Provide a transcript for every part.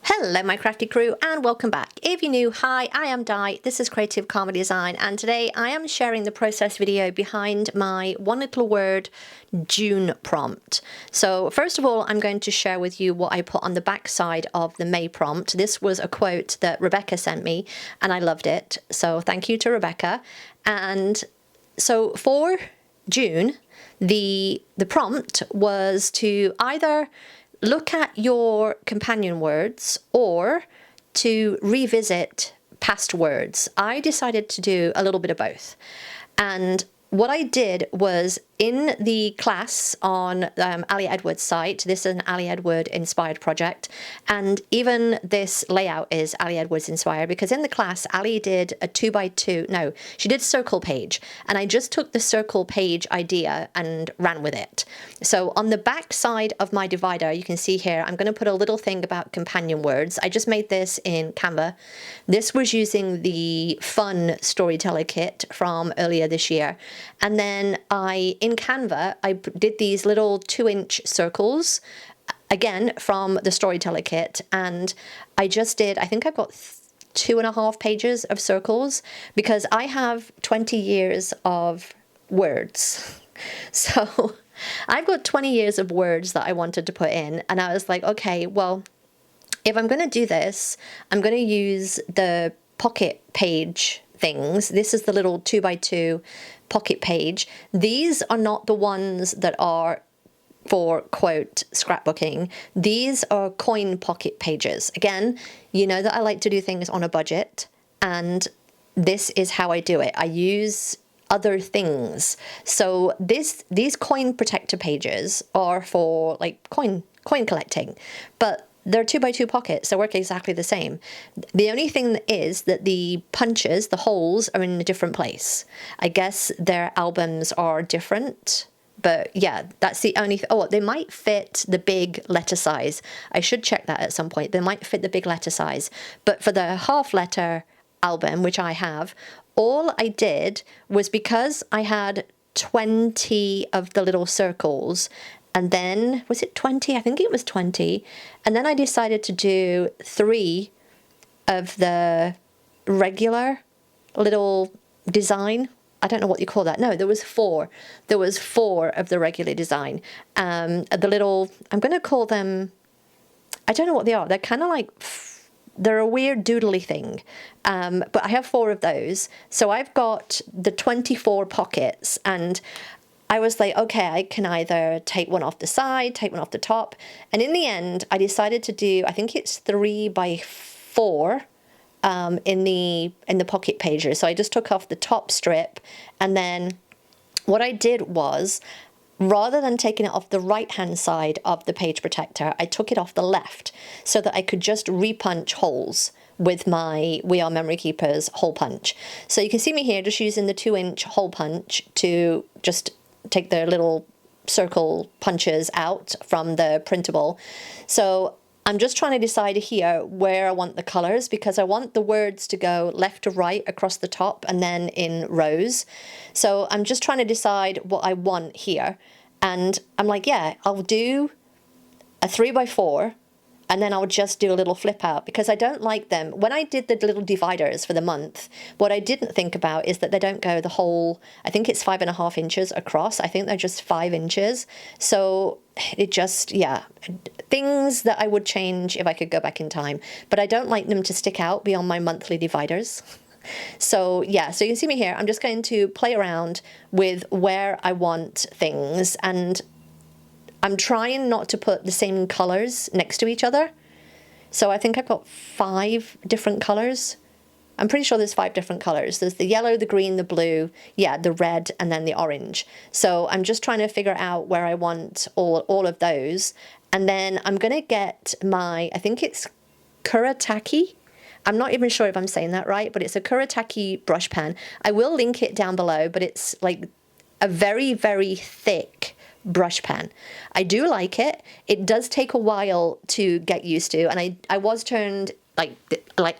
Hello my crafty crew and welcome back. If you're new, hi, I am Di, this is Creative Karma Design, and today I am sharing the process video behind my one little word June prompt. So first of all, I'm going to share with you what I put on the back side of the May prompt. This was a quote that Rebecca sent me and I loved it, so thank you to Rebecca. And so for June, the prompt was to either look at your companion words or to revisit past words. I decided to do a little bit of both. And what I did was in the class on Ali Edwards' site, this is an Ali Edward inspired project, and even this layout is Ali Edwards inspired because in the class Ali did a 2x2, no, she did circle page, and I just took the circle page idea and ran with it. So on the back side of my divider, you can see here, I'm going to put a little thing about companion words. I just made this in Canva. This was using the fun storyteller kit from earlier this year. And then in Canva, I did these little 2-inch circles, again, from the storyteller kit. And I just did, I think I've got 2.5 pages of circles because I have 20 years of words. So I've got 20 years of words that I wanted to put in. And I was like, okay, well, if I'm going to do this, I'm going to use the pocket page things. This is the little 2x2 pocket page. These are not the ones that are for quote scrapbooking. These are coin pocket pages. Again, you know that I like to do things on a budget, and this is how I do it. I use other things. So these coin protector pages are for like coin collecting, but they're 2x2 pockets, so work exactly the same. The only thing is that the punches, the holes, are in a different place. I guess their albums are different, but yeah, that's the only oh, they might fit the big letter size. I should check that at some point. They might fit the big letter size, but for the half letter album, which I have, all I did was because I had 20 of the little circles, and then, was it 20? I think it was 20. And then I decided to do 3 of the regular little design. I don't know what you call that. No, there was 4. There was 4 of the regular design. The little, I'm going to call them, I don't know what they are. They're kind of like, they're a weird doodly thing. But I have 4 of those. So I've got the 24 pockets, and I was like, okay, I can either take one off the side, take one off the top. And in the end, I decided to do, I think it's 3x4 in the pocket pages. So I just took off the top strip. And then what I did was, rather than taking it off the right-hand side of the page protector, I took it off the left so that I could just repunch holes with my We Are Memory Keepers hole punch. So you can see me here just using the 2-inch hole punch to just take the little circle punches out from the printable. So I'm just trying to decide here where I want the colors, because I want the words to go left to right across the top and then in rows. So I'm just trying to decide what I want here. And I'm like, yeah, I'll do a 3x4 and then I'll just do a little flip out, because I don't like them. When I did the little dividers for the month, what I didn't think about is that they don't go the whole, I think it's 5.5 inches across. I think they're just 5 inches. So it just, yeah, things that I would change if I could go back in time, but I don't like them to stick out beyond my monthly dividers. So yeah, so you can see me here. I'm just going to play around with where I want things, and I'm trying not to put the same colors next to each other. So I think I've got 5 different colors. I'm pretty sure there's 5 different colors. There's the yellow, the green, the blue, yeah, the red, and then the orange. So I'm just trying to figure out where I want all of those. And then I'm going to get my, I think it's Kuretake. I'm not even sure if I'm saying that right, but it's a Kuretake brush pen. I will link it down below, but it's like a very, very thick brush pen. I do like it. It does take a while to get used to, and I was turned, like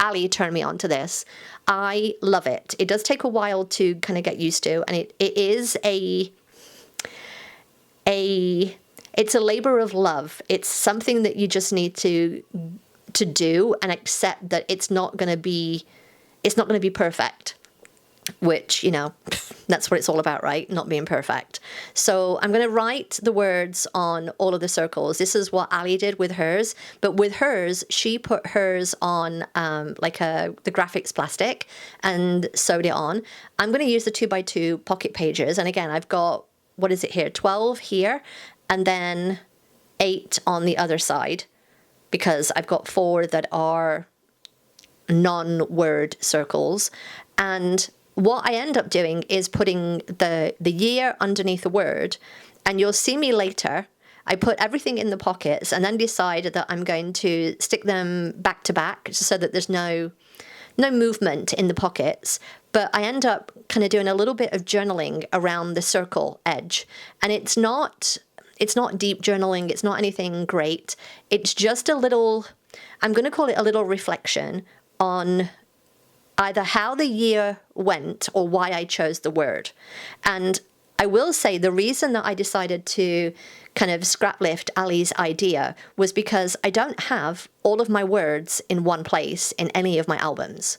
Ali turned me on to this. I love it. It does take a while to kind of get used to, and it is it's a labor of love. It's something that you just need to to do and accept that it's not going to be perfect, which, that's what it's all about, right? Not being perfect. So I'm going to write the words on all of the circles. This is what Ali did with hers, but with hers, she put hers on the graphics plastic and sewed it on. I'm going to use the 2x2 pocket pages. And again, I've got, what is it here? 12 here, and then 8 on the other side, because I've got 4 that are non-word circles. And what I end up doing is putting the year underneath the word, and you'll see me later. I put everything in the pockets and then decide that I'm going to stick them back to back so that there's no movement in the pockets. But I end up kind of doing a little bit of journaling around the circle edge, and it's not deep journaling. It's not anything great. It's just a little, I'm going to call it a little reflection on either how the year went or why I chose the word. And I will say the reason that I decided to kind of scrap lift Ali's idea was because I don't have all of my words in one place in any of my albums.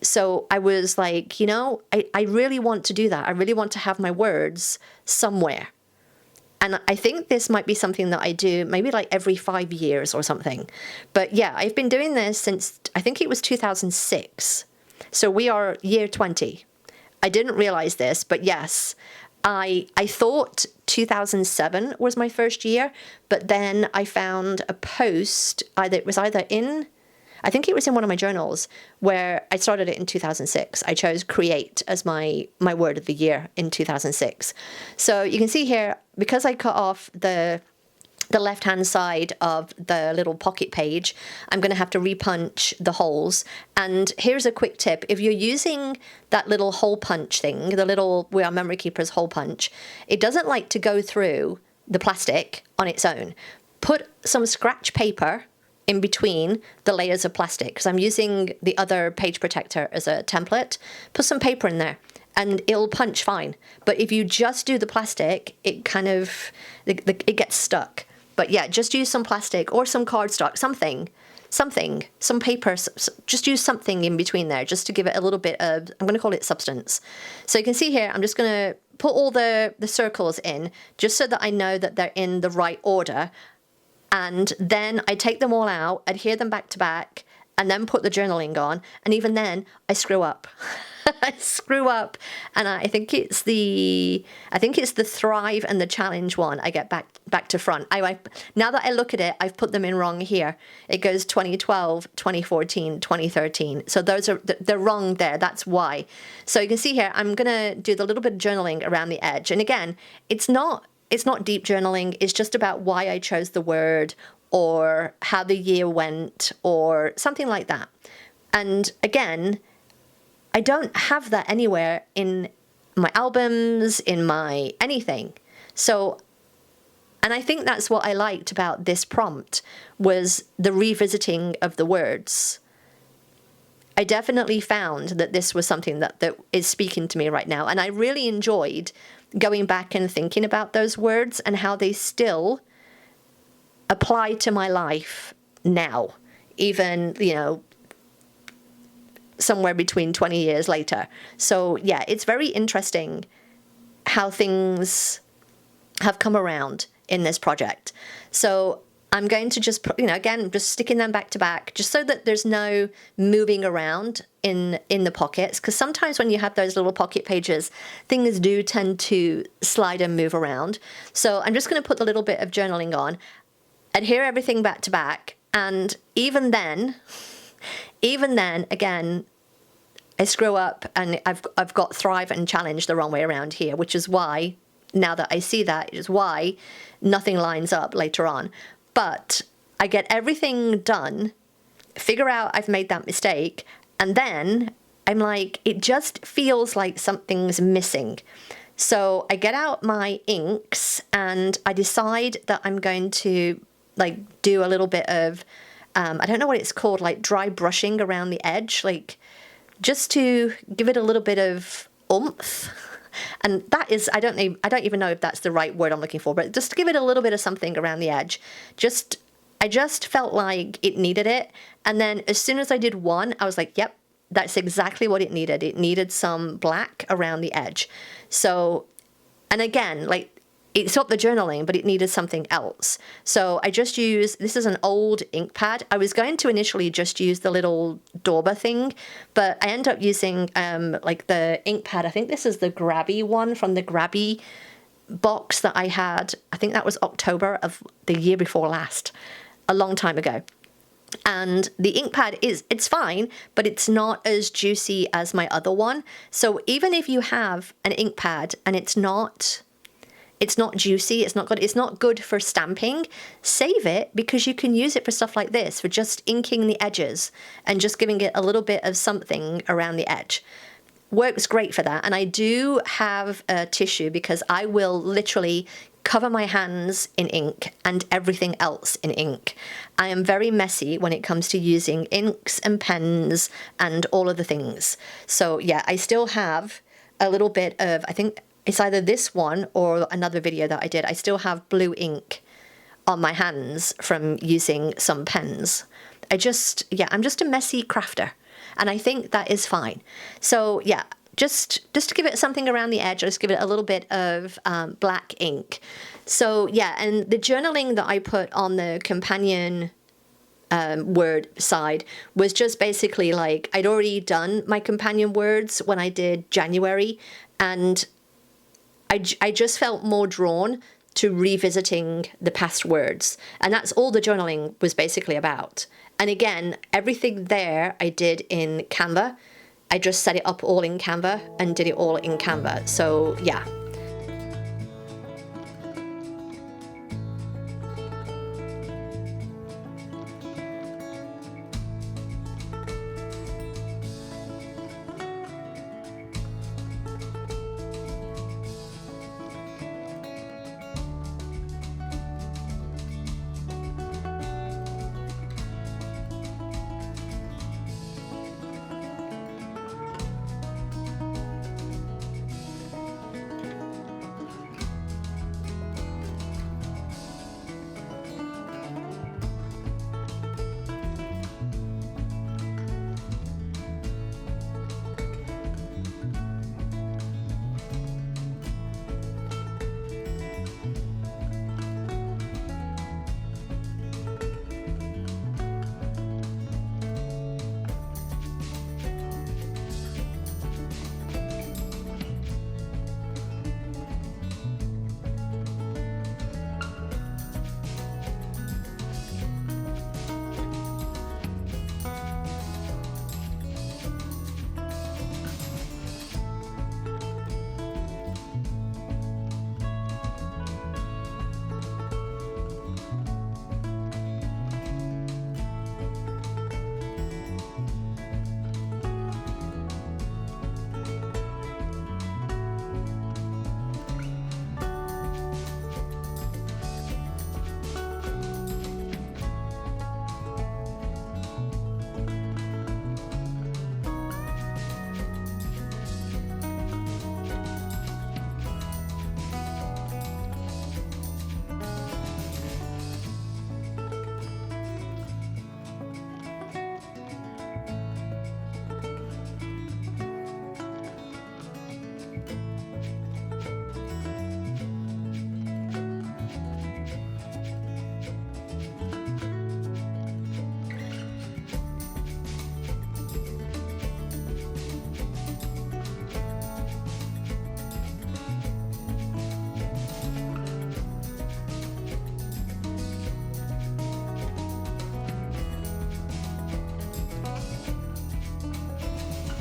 So I was like, I really want to do that. I really want to have my words somewhere. And I think this might be something that I do maybe like every 5 years or something. But yeah, I've been doing this since, I think it was 2006. So we are year 20. I didn't realize this, but yes, I thought 2007 was my first year, but then I found a post, I think it was in one of my journals, where I started it in 2006. I chose create as my word of the year in 2006. So you can see here, because I cut off the left-hand side of the little pocket page, I'm going to have to repunch the holes. And here's a quick tip. If you're using that little hole punch thing, the little We Are Memory Keepers hole punch, it doesn't like to go through the plastic on its own. Put some scratch paper in between the layers of plastic, because I'm using the other page protector as a template. Put some paper in there and it'll punch fine. But if you just do the plastic, it gets stuck. But yeah, just use some plastic or some cardstock, something, some paper, just use something in between there just to give it a little bit of, I'm going to call it substance. So you can see here, I'm just going to put all the circles in just so that I know that they're in the right order. And then I take them all out, adhere them back to back, and then put the journaling on. And even then, I screw up. I screw up, and I think it's the Thrive and the Challenge one. I get back to front. Now that I look at it, I've put them in wrong here. It goes 2012, 2014, 2013. So they're wrong there. That's why. So you can see here, I'm gonna do the little bit of journaling around the edge. And again, it's not deep journaling. It's just about why I chose the word, or how the year went, or something like that. And again, I don't have that anywhere in my albums, in my anything. So, and I think that's what I liked about this prompt, was the revisiting of the words. I definitely found that this was something that is speaking to me right now. And I really enjoyed going back and thinking about those words and how they still apply to my life now, even, somewhere between 20 years later. So yeah, it's very interesting how things have come around in this project. So I'm going to just, again, just sticking them back to back, just so that there's no moving around in the pockets. Because sometimes when you have those little pocket pages, things do tend to slide and move around. So I'm just going to put a little bit of journaling on, adhere everything back to back. And even then, again, I screw up, and I've got Thrive and Challenge the wrong way around here, which is why, now that I see that, is why nothing lines up later on. But I get everything done, figure out I've made that mistake, and then I'm like, it just feels like something's missing. So I get out my inks and I decide that I'm going to do a little bit of, I don't know what it's called, like dry brushing around the edge, just to give it a little bit of oomph. And that is, I don't even know if that's the right word I'm looking for, but just to give it a little bit of something around the edge. Just I just felt like it needed it. And then as soon as I did one, I was like, yep, that's exactly what it needed. It needed some black around the edge. So, and again, like, it stopped the journaling, but it needed something else. So I just used, this is an old ink pad. I was going to initially just use the little dauber thing, but I ended up using like the ink pad. I think this is the Grabby one from the Grabby box that I had. I think that was October of the year before last, a long time ago. And the ink pad it's fine, but it's not as juicy as my other one. So even if you have an ink pad and it's not juicy, it's not good for stamping, save it, because you can use it for stuff like this, for just inking the edges and just giving it a little bit of something around the edge. Works great for that. And I do have a tissue, because I will literally cover my hands in ink and everything else in ink. I am very messy when it comes to using inks and pens and all of the things. So yeah, I still have a little bit of, I think it's either this one or another video that I did, I still have blue ink on my hands from using some pens. I'm just a messy crafter, and I think that is fine. So yeah, just to give it something around the edge, I'll just give it a little bit of black ink. So yeah, and the journaling that I put on the companion word side was just basically like, I'd already done my companion words when I did January, and I just felt more drawn to revisiting the past words. And that's all the journaling was basically about. And again, everything there I did in Canva. I just set it up all in Canva and did it all in Canva. So yeah.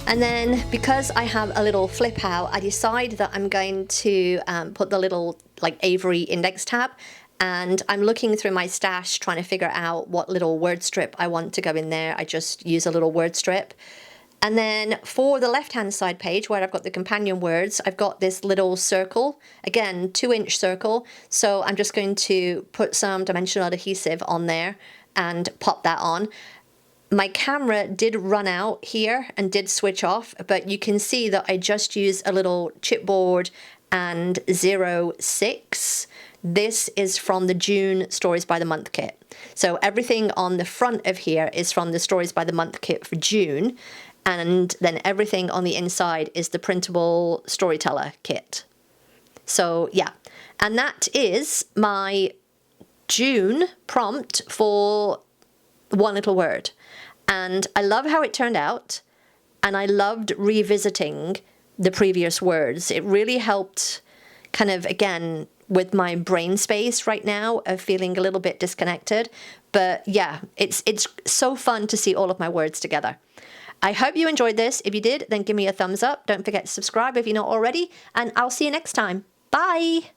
And then because I have a little flip out, I decide that I'm going to put the little like Avery index tab, and I'm looking through my stash trying to figure out what little word strip I want to go in there. I just use a little word strip. And then for the left-hand side page where I've got the companion words, I've got this little circle, again, 2-inch circle. So I'm just going to put some dimensional adhesive on there and pop that on. My camera did run out here and did switch off, but you can see that I just used a little chipboard and 0.6 This is from the June Stories by the Month kit. So everything on the front of here is from the Stories by the Month kit for June, and then everything on the inside is the printable Storyteller kit. So yeah, and that is my June prompt for One Little Word. And I love how it turned out, and I loved revisiting the previous words. It really helped kind of, again, with my brain space right now of feeling a little bit disconnected. But yeah, it's so fun to see all of my words together. I hope you enjoyed this. If you did, then give me a thumbs up. Don't forget to subscribe if you're not already, and I'll see you next time. Bye!